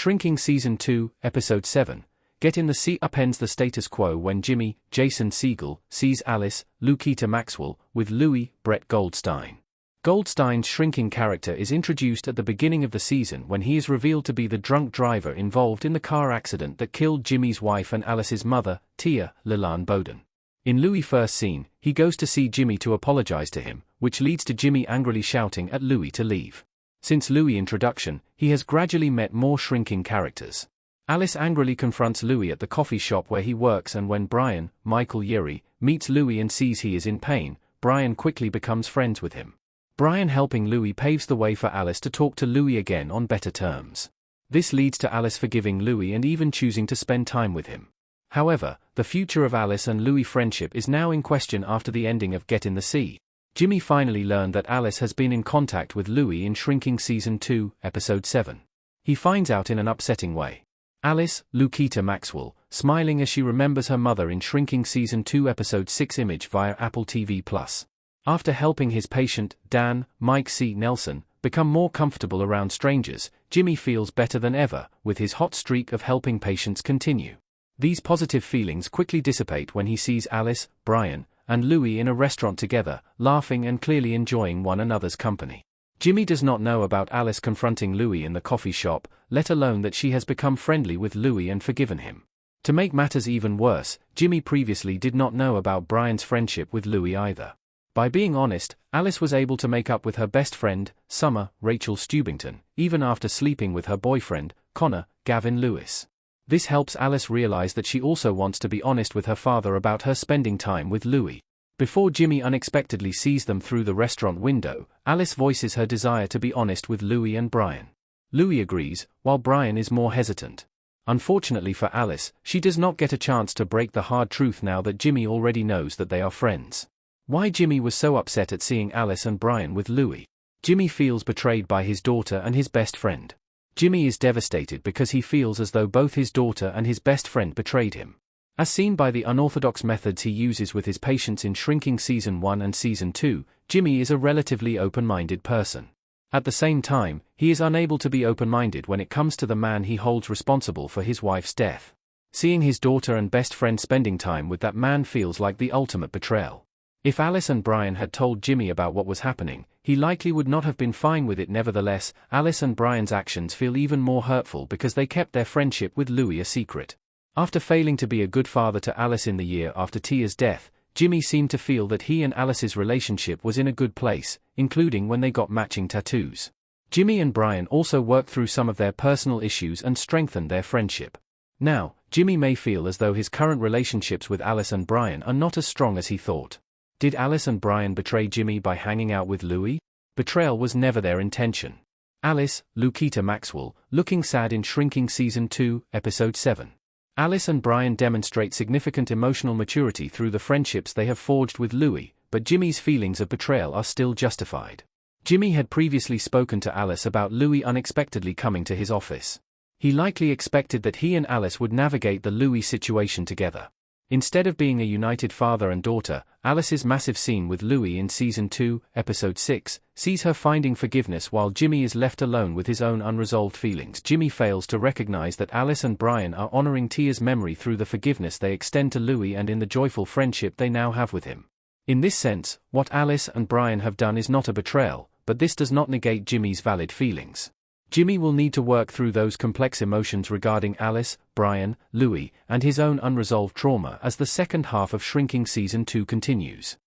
Shrinking Season 2, Episode 7. Get in the Sea upends the status quo when Jimmy, Jason Segel, sees Alice, Lukita Maxwell, with Louis, Brett Goldstein. Goldstein's shrinking character is introduced at the beginning of the season when he is revealed to be the drunk driver involved in the car accident that killed Jimmy's wife and Alice's mother, Tia, Leland Bowden. In Louis' first scene, he goes to see Jimmy to apologize to him, which leads to Jimmy angrily shouting at Louis to leave. Since Louis' introduction, he has gradually met more shrinking characters. Alice angrily confronts Louis at the coffee shop where he works, and when Brian, Michael Yeri, meets Louis and sees he is in pain, Brian quickly becomes friends with him. Brian helping Louis paves the way for Alice to talk to Louis again on better terms. This leads to Alice forgiving Louis and even choosing to spend time with him. However, the future of Alice and Louis' friendship is now in question after the ending of Get in the Sea. Jimmy finally learned that Alice has been in contact with Louis in Shrinking Season 2, Episode 7. He finds out in an upsetting way. Alice, Lukita Maxwell, smiling as she remembers her mother in Shrinking Season 2 Episode 6 image via Apple TV+. After helping his patient, Dan, Mike C. Nelson, become more comfortable around strangers, Jimmy feels better than ever, with his hot streak of helping patients continue. These positive feelings quickly dissipate when he sees Alice, Brian, and Louis in a restaurant together, laughing and clearly enjoying one another's company. Jimmy does not know about Alice confronting Louis in the coffee shop, let alone that she has become friendly with Louis and forgiven him. To make matters even worse, Jimmy previously did not know about Brian's friendship with Louis either. By being honest, Alice was able to make up with her best friend, Summer, Rachel Stubington, even after sleeping with her boyfriend, Connor, Gavin Lewis. This helps Alice realize that she also wants to be honest with her father about her spending time with Louis. Before Jimmy unexpectedly sees them through the restaurant window, Alice voices her desire to be honest with Louis and Brian. Louis agrees, while Brian is more hesitant. Unfortunately for Alice, she does not get a chance to break the hard truth now that Jimmy already knows that they are friends. Why Jimmy was so upset at seeing Alice and Brian with Louis. Jimmy feels betrayed by his daughter and his best friend. Jimmy is devastated because he feels as though both his daughter and his best friend betrayed him. As seen by the unorthodox methods he uses with his patients in Shrinking Season 1 and Season 2, Jimmy is a relatively open-minded person. At the same time, he is unable to be open-minded when it comes to the man he holds responsible for his wife's death. Seeing his daughter and best friend spending time with that man feels like the ultimate betrayal. If Alice and Brian had told Jimmy about what was happening, he likely would not have been fine with it. Nevertheless, Alice and Brian's actions feel even more hurtful because they kept their friendship with Louis a secret. After failing to be a good father to Alice in the year after Tia's death, Jimmy seemed to feel that he and Alice's relationship was in a good place, including when they got matching tattoos. Jimmy and Brian also worked through some of their personal issues and strengthened their friendship. Now, Jimmy may feel as though his current relationships with Alice and Brian are not as strong as he thought. Did Alice and Brian betray Jimmy by hanging out with Louis? Betrayal was never their intention. Alice, Lukita Maxwell, looking sad in Shrinking Season 2, Episode 7. Alice and Brian demonstrate significant emotional maturity through the friendships they have forged with Louis, but Jimmy's feelings of betrayal are still justified. Jimmy had previously spoken to Alice about Louis unexpectedly coming to his office. He likely expected that he and Alice would navigate the Louis situation together. Instead of being a united father and daughter, Alice's massive scene with Louis in Season 2, Episode 6, sees her finding forgiveness while Jimmy is left alone with his own unresolved feelings. Jimmy fails to recognize that Alice and Brian are honoring Tia's memory through the forgiveness they extend to Louis and in the joyful friendship they now have with him. In this sense, what Alice and Brian have done is not a betrayal, but this does not negate Jimmy's valid feelings. Jimmy will need to work through those complex emotions regarding Alice, Brian, Louis, and his own unresolved trauma as the second half of Shrinking Season 2 continues.